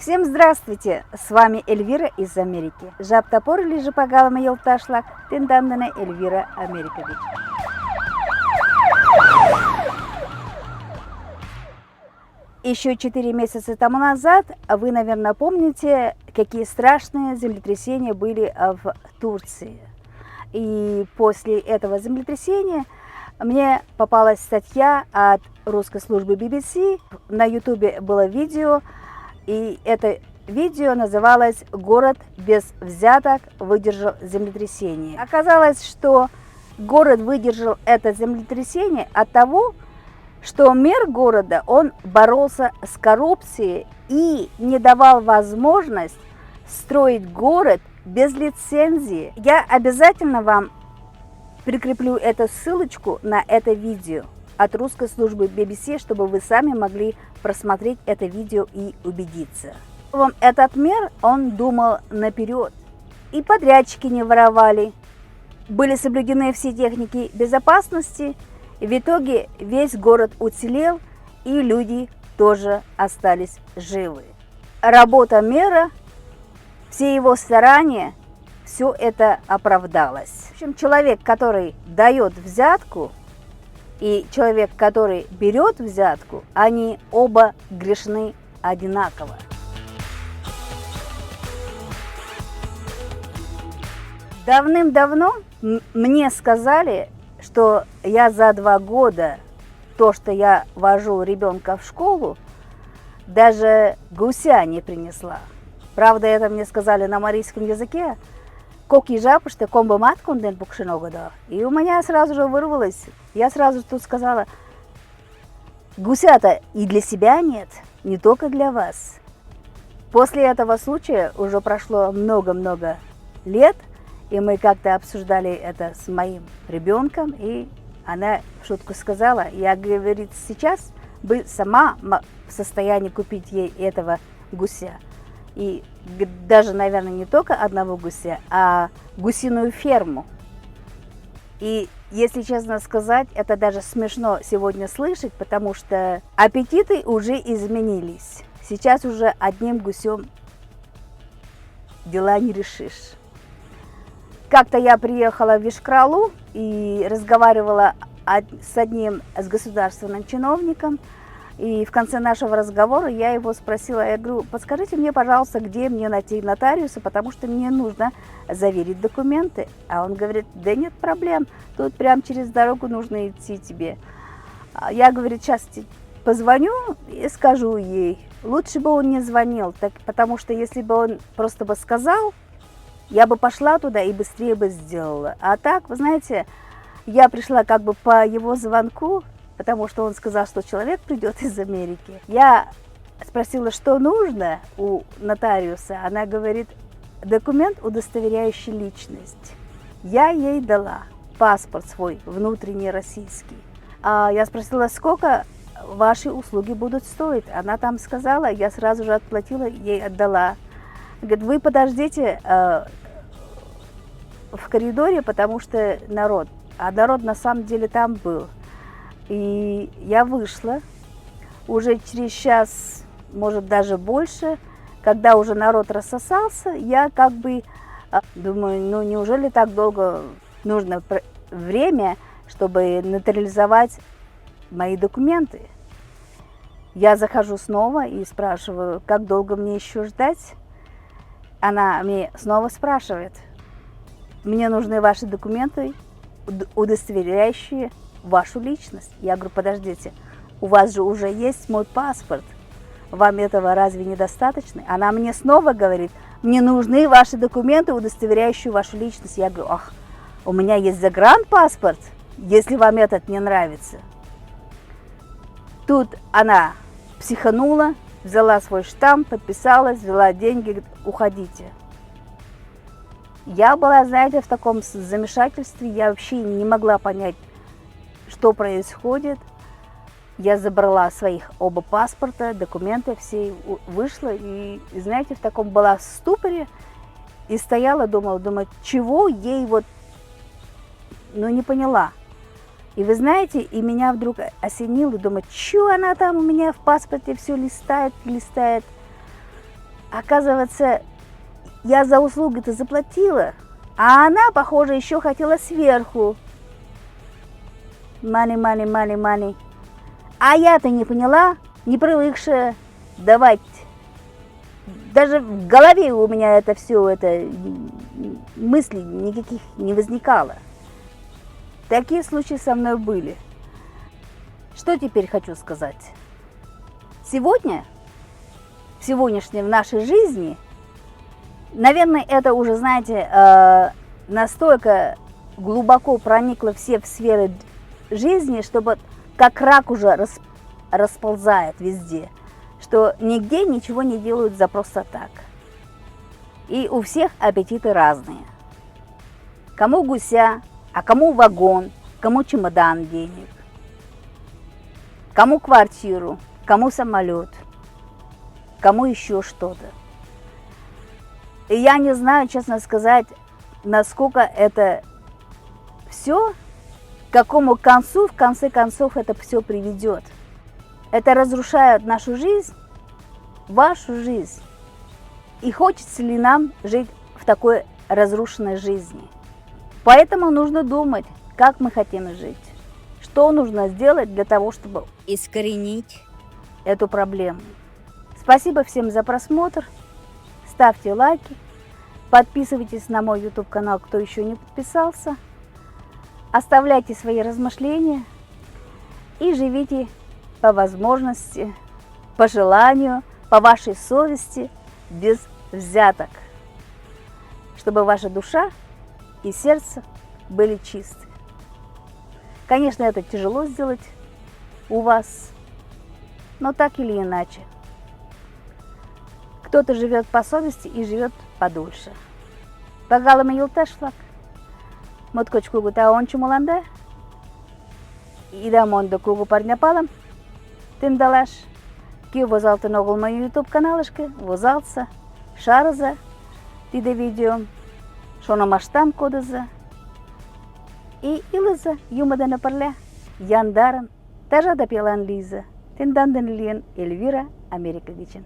Всем здравствуйте! С вами Эльвира из Америки. Жаптапор лежи пагалама елташлак, тендамдана Эльвира Америкович. Еще 4 месяца тому назад вы, наверное, помните, какие страшные землетрясения были в Турции. И после этого землетрясения мне попалась статья от русской службы BBC. На YouTube было видео, и это видео называлось «Город без взяток выдержал землетрясение». Оказалось, что город выдержал это землетрясение от того, что мэр города, он боролся с коррупцией и не давал возможность строить город без лицензии. Я обязательно вам прикреплю эту ссылочку на это видео от русской службы BBC, чтобы вы сами могли просмотреть это видео и убедиться. Этот мэр, он думал наперед. И подрядчики не воровали. Были соблюдены все техники безопасности. И в итоге весь город уцелел, и люди тоже остались живы. Работа мэра, все его старания, все это оправдалось. В общем, человек, который дает взятку, и человек, который берет взятку, они оба грешны одинаково. Давным-давно мне сказали, что я за 2 года, то, что я вожу ребенка в школу, даже гуся не принесла. Правда, это мне сказали на марийском языке. И у меня сразу же вырвалось. Я сразу тут сказала: гуся-то и для себя нет, не только для вас. После этого случая уже прошло много-много лет, и мы как-то обсуждали это с моим ребенком, и она в шутку сказала: я, говорит, сейчас бы сама в состоянии купить ей этого гуся. И даже, наверное, не только одного гуся, а гусиную ферму. И, если честно сказать, это даже смешно сегодня слышать, потому что аппетиты уже изменились. Сейчас уже одним гусем дела не решишь. Как-то я приехала в Ишкралу и разговаривала с государственным чиновником. И в конце нашего разговора я его спросила, я говорю: подскажите мне, пожалуйста, где мне найти нотариуса, потому что мне нужно заверить документы. А он говорит: да нет проблем, тут прям через дорогу нужно идти тебе. Я, говорит, сейчас позвоню и скажу ей. Лучше бы он не звонил, потому что если бы он просто бы сказал, я бы пошла туда и быстрее бы сделала. А так, вы знаете, я пришла как бы по его звонку, потому что он сказал, что человек придет из Америки. Я спросила, что нужно у нотариуса. Она говорит: документ, удостоверяющий личность. Я ей дала паспорт свой, внутренний российский. Я спросила, сколько ваши услуги будут стоить. Она там сказала, я сразу же отплатила, ей отдала. Говорит: вы подождите в коридоре, потому что народ. А народ на самом деле там был. И я вышла уже через час, может даже больше, когда уже народ рассосался, я как бы думаю, ну неужели так долго нужно время, чтобы нотариализовать мои документы? Я захожу снова и спрашиваю, как долго мне еще ждать? Она мне снова спрашивает: мне нужны ваши документы, удостоверяющие вашу личность. Я говорю: подождите, у вас же уже есть мой паспорт, вам этого разве недостаточно? Она мне снова говорит: мне нужны ваши документы, удостоверяющие вашу личность. Я говорю: ах, у меня есть загранпаспорт, если вам этот не нравится. Тут она психанула, взяла свой штамп, подписалась, взяла деньги, говорит: уходите. Я была, знаете, в таком замешательстве, я вообще не могла понять, что происходит. Я забрала своих оба паспорта, документы все, вышла и, знаете, в таком была в ступоре и стояла, думала, чего ей вот, ну не поняла. И вы знаете, и меня вдруг осенило, думаю, что она там у меня в паспорте все листает. Оказывается, я за услуги-то заплатила, а она, похоже, еще хотела сверху. Money, money, money, money. А я-то не поняла, не привыкшая давать. Даже в голове у меня это все, это мыслей никаких не возникало. Такие случаи со мной были. Что теперь хочу сказать? Сегодня, в сегодняшней в нашей жизни, наверное, это уже, знаете, настолько глубоко проникло все в сферы жизни, чтобы как рак уже расползает везде, что нигде ничего не делают за просто так. И у всех аппетиты разные. Кому гуся, а кому вагон, кому чемодан денег, кому квартиру, кому самолет, кому еще что-то. И я не знаю, честно сказать, насколько это все, к какому концу, в конце концов, это все приведет. Это разрушает нашу жизнь, вашу жизнь. И хочется ли нам жить в такой разрушенной жизни? Поэтому нужно думать, как мы хотим жить, что нужно сделать для того, чтобы искоренить эту проблему. Спасибо всем за просмотр, ставьте лайки, подписывайтесь на мой YouTube канал, кто еще не подписался, оставляйте свои размышления и живите по возможности, по желанию, по вашей совести, без взяток, чтобы ваша душа и сердце были чисты. Конечно, это тяжело сделать у вас, но так или иначе. Кто-то живет по совести и живет подольше. Пагалами юлташлак, моткочку гута чумуланда, и дамон до кругу парняпалом, тем далаш, ки возалты ногул мою YouTube каналышке, возалца, шарза, ти да видео, шона маштам кодаза, и илаза юмада на парля, яндаран, тажа да пелан лиза, тенданден лиен Эльвира Америка Гичин.